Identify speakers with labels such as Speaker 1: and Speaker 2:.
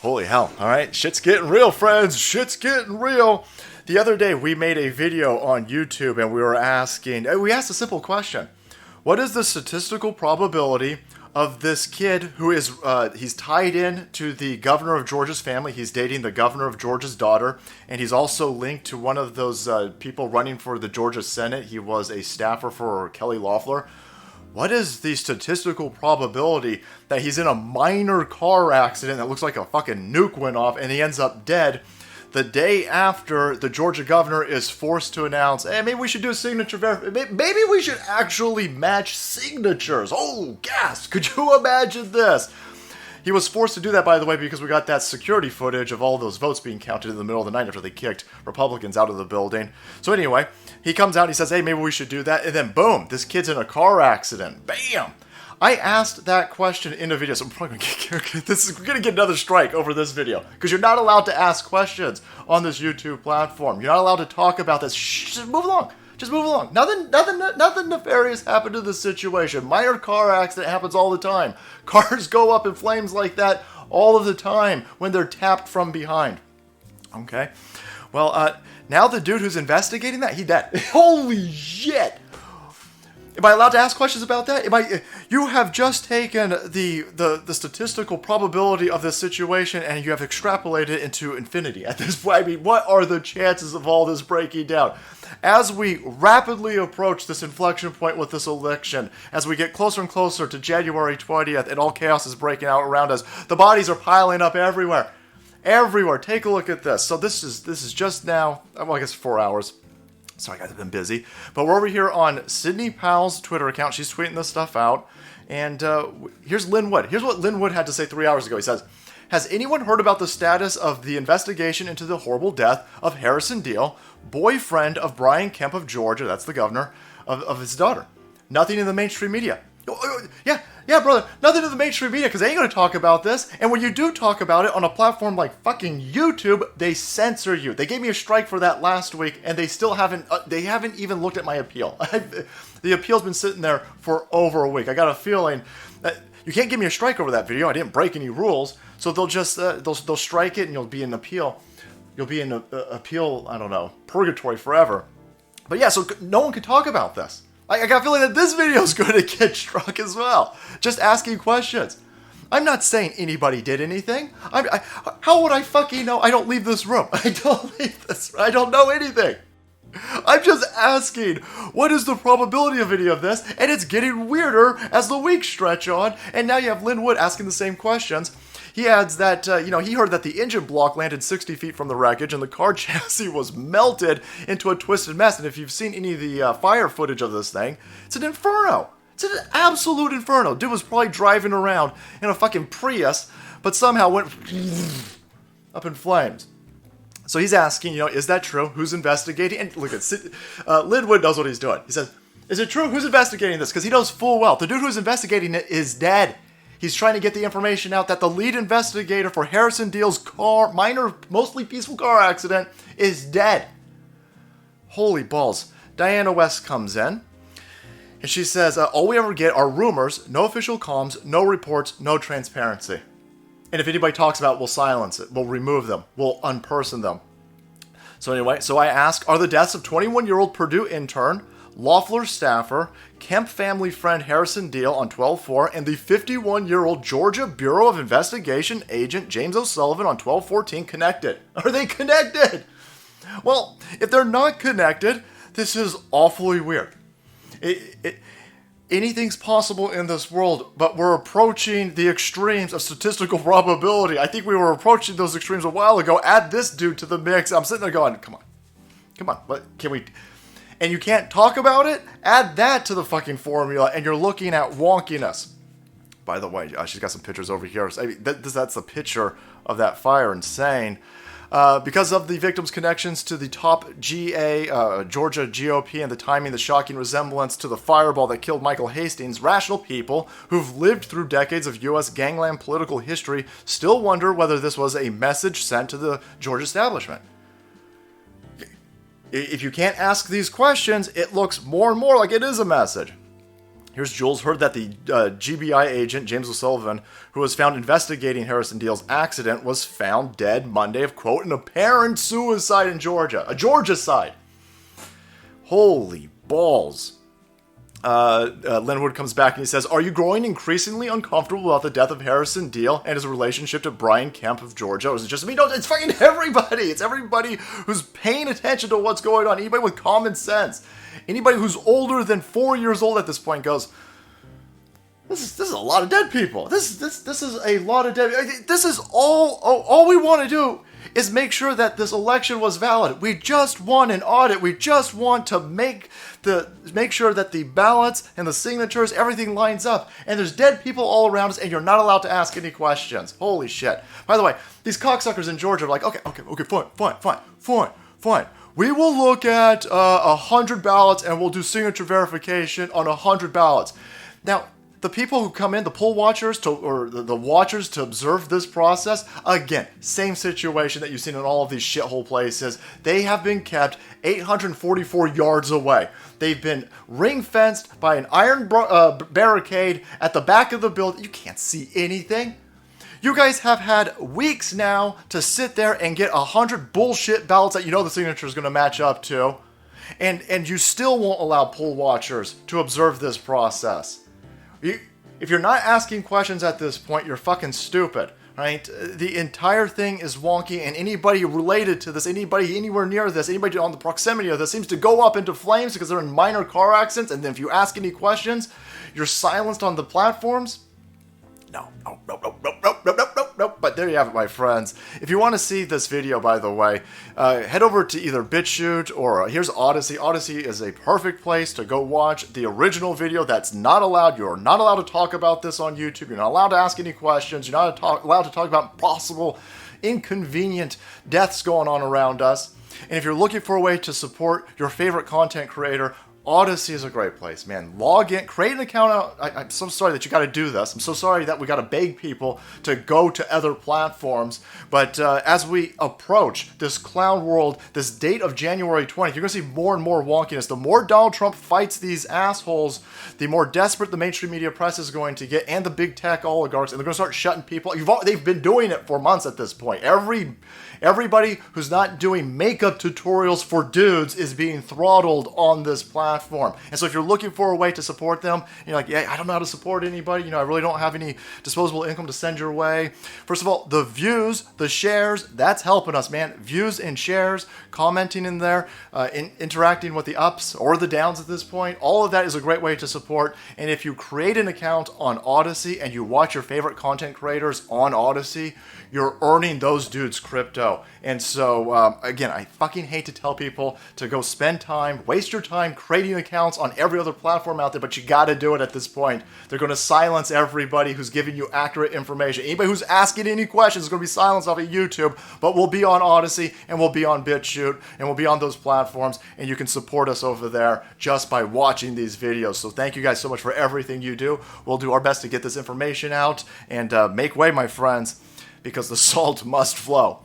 Speaker 1: Holy hell, alright? Shit's getting real, friends. Shit's getting real. The other day, we made a video on YouTube and we asked a simple question. What is the statistical probability of this kid who is, he's tied in to the governor of Georgia's family. He's dating the governor of Georgia's daughter. And he's also linked to one of those people running for the Georgia Senate. He was a staffer for Kelly Loeffler. What is the statistical probability that he's in a minor car accident that looks like a fucking nuke went off and he ends up dead the day after the Georgia governor is forced to announce, hey, maybe we should do a signature verification. Maybe we should actually match signatures. Oh, gas. Could you imagine this? He was forced to do that, by the way, because we got that security footage of all those votes being counted in the middle of the night after they kicked Republicans out of the building. So anyway, he comes out and he says, hey, maybe we should do that. And then boom, this kid's in a car accident. Bam! I asked that question in a video, so I'm probably going to get another strike over this video. Because you're not allowed to ask questions on this YouTube platform. You're not allowed to talk about this. Shh, just move along. Just move along. Nothing nefarious happened to the situation. Minor car accident happens all the time. Cars go up in flames like that all of the time when they're tapped from behind. Okay. Well, now the dude who's investigating that, he dead. Holy shit. Am I allowed to ask questions about that? You have just taken the statistical probability of this situation and you have extrapolated it into infinity at this point. I mean, what are the chances of all this breaking down? As we rapidly approach this inflection point with this election, as we get closer and closer to January 20th and all chaos is breaking out around us, the bodies are piling up everywhere. Everywhere. Take a look at this. So this is just now, well, I guess 4 hours. Sorry, guys, I've been busy. But we're over here on Sidney Powell's Twitter account. She's tweeting this stuff out. And here's Lynn Wood. Here's what Lynn Wood had to say 3 hours ago. He says, has anyone heard about the status of the investigation into the horrible death of Harrison Deal, boyfriend of Brian Kemp of Georgia, that's the governor, of his daughter? Nothing in the mainstream media. Yeah, brother, nothing in the mainstream media, because they ain't going to talk about this. And when you do talk about it on a platform like fucking YouTube, they censor you. They gave me a strike for that last week, and they still haven't even looked at my appeal. The appeal's been sitting there for over a week. I got a feeling that you can't give me a strike over that video. I didn't break any rules. So they'll just, they'll strike it, and you'll be in appeal. You'll be in appeal, I don't know, purgatory forever. But yeah, so no one can talk about this. I got a feeling that this video is going to get struck as well. Just asking questions. I'm not saying anybody did anything. How would I fucking know? I don't leave this room. I don't know anything. I'm just asking, what is the probability of any of this? And it's getting weirder as the weeks stretch on. And now you have Lynn Wood asking the same questions. He adds that, he heard that the engine block landed 60 feet from the wreckage and the car chassis was melted into a twisted mess. And if you've seen any of the fire footage of this thing, it's an inferno. It's an absolute inferno. Dude was probably driving around in a fucking Prius, but somehow went up in flames. So he's asking, is that true? Who's investigating? And look at Lynn Wood knows what he's doing. He says, is it true? Who's investigating this? Because he knows full well the dude who's investigating it is dead. He's trying to get the information out that the lead investigator for Harrison Deal's minor, mostly peaceful car accident is dead. Holy balls. Diana West comes in, and she says, all we ever get are rumors, no official comms, no reports, no transparency. And if anybody talks about it, we'll silence it. We'll remove them. We'll unperson them. So anyway, I ask, are the deaths of 21-year-old Purdue intern, Loeffler staffer, Kemp family friend Harrison Deal on 12/4, and the 51-year-old Georgia Bureau of Investigation agent James O'Sullivan on 12/14 connected? Are they connected? Well, if they're not connected, this is awfully weird. Anything's possible in this world, but we're approaching the extremes of statistical probability. I think we were approaching those extremes a while ago. Add this dude to the mix. I'm sitting there going, come on, what can we... And you can't talk about it? Add that to the fucking formula, and you're looking at wonkiness. By the way, she's got some pictures over here. I mean, that's the picture of that fire. Insane. Because of the victim's connections to the top Georgia GOP and the timing, the shocking resemblance to the fireball that killed Michael Hastings, rational people who've lived through decades of U.S. gangland political history still wonder whether this was a message sent to the Georgia establishment. If you can't ask these questions, it looks more and more like it is a message. Here's Jules. Heard that the GBI agent, James O'Sullivan, who was found investigating Harrison Deal's accident, was found dead Monday of, quote, an apparent suicide in Georgia. A Georgia-cide. Holy balls. Linwood comes back and he says, are you growing increasingly uncomfortable about the death of Harrison Deal and his relationship to Brian Kemp of Georgia? Or is it just me? No, it's fucking everybody. It's everybody who's paying attention to what's going on. Anybody with common sense. Anybody who's older than 4 years old at this point goes, this is a lot of dead people. This is a lot of dead. This is all we want to do is make sure that this election was valid. We just want an audit. We just want to make sure that the ballots and the signatures, everything lines up. And there's dead people all around us, and you're not allowed to ask any questions. Holy shit. By the way, these cocksuckers in Georgia are like, okay, fine. We will look at 100 ballots and we'll do signature verification on 100 ballots. Now, the people who come in, the poll watchers or the watchers to observe this process, again, same situation that you've seen in all of these shithole places. They have been kept 844 yards away. They've been ring-fenced by an iron barricade at the back of the building. You can't see anything. You guys have had weeks now to sit there and get 100 bullshit ballots that you know the signature is going to match up to, and you still won't allow poll watchers to observe this process. If you're not asking questions at this point, you're fucking stupid, right? The entire thing is wonky, and anybody related to this, anybody anywhere near this, anybody on the proximity of this seems to go up into flames because they're in minor car accidents, and then if you ask any questions, you're silenced on the platforms. No. But there you have it, my friends. If you want to see this video, by the way, head over to either BitChute or here's Odysee. Odysee is a perfect place to go watch the original video. That's not allowed. You're not allowed to talk about this on YouTube. You're not allowed to ask any questions. You're not allowed to talk about possible inconvenient deaths going on around us. And if you're looking for a way to support your favorite content creator, Odysee is a great place, man. Log in, create an account. I'm so sorry that you got to do this. I'm so sorry that we got to beg people to go to other platforms. But as we approach this clown world, this date of January 20th, you're going to see more and more wonkiness. The more Donald Trump fights these assholes, the more desperate the mainstream media press is going to get, and the big tech oligarchs, and they're going to start shutting people. They've been doing it for months at this point. Everybody who's not doing makeup tutorials for dudes is being throttled on this platform. And so if you're looking for a way to support them, you're like, yeah, I don't know how to support anybody. I really don't have any disposable income to send your way. First of all, the views, the shares, that's helping us, man. Views and shares, commenting in there, interacting with the ups or the downs at this point. All of that is a great way to support. And if you create an account on Odysee and you watch your favorite content creators on Odysee, you're earning those dudes crypto. And so, again, I fucking hate to tell people to go spend time, waste your time creating accounts on every other platform out there, but you got to do it at this point. They're going to silence everybody who's giving you accurate information. Anybody who's asking any questions is going to be silenced off of YouTube, but we'll be on Odysee, and we'll be on BitChute, and we'll be on those platforms, and you can support us over there just by watching these videos. So thank you guys so much for everything you do. We'll do our best to get this information out, and make way, my friends, because the salt must flow.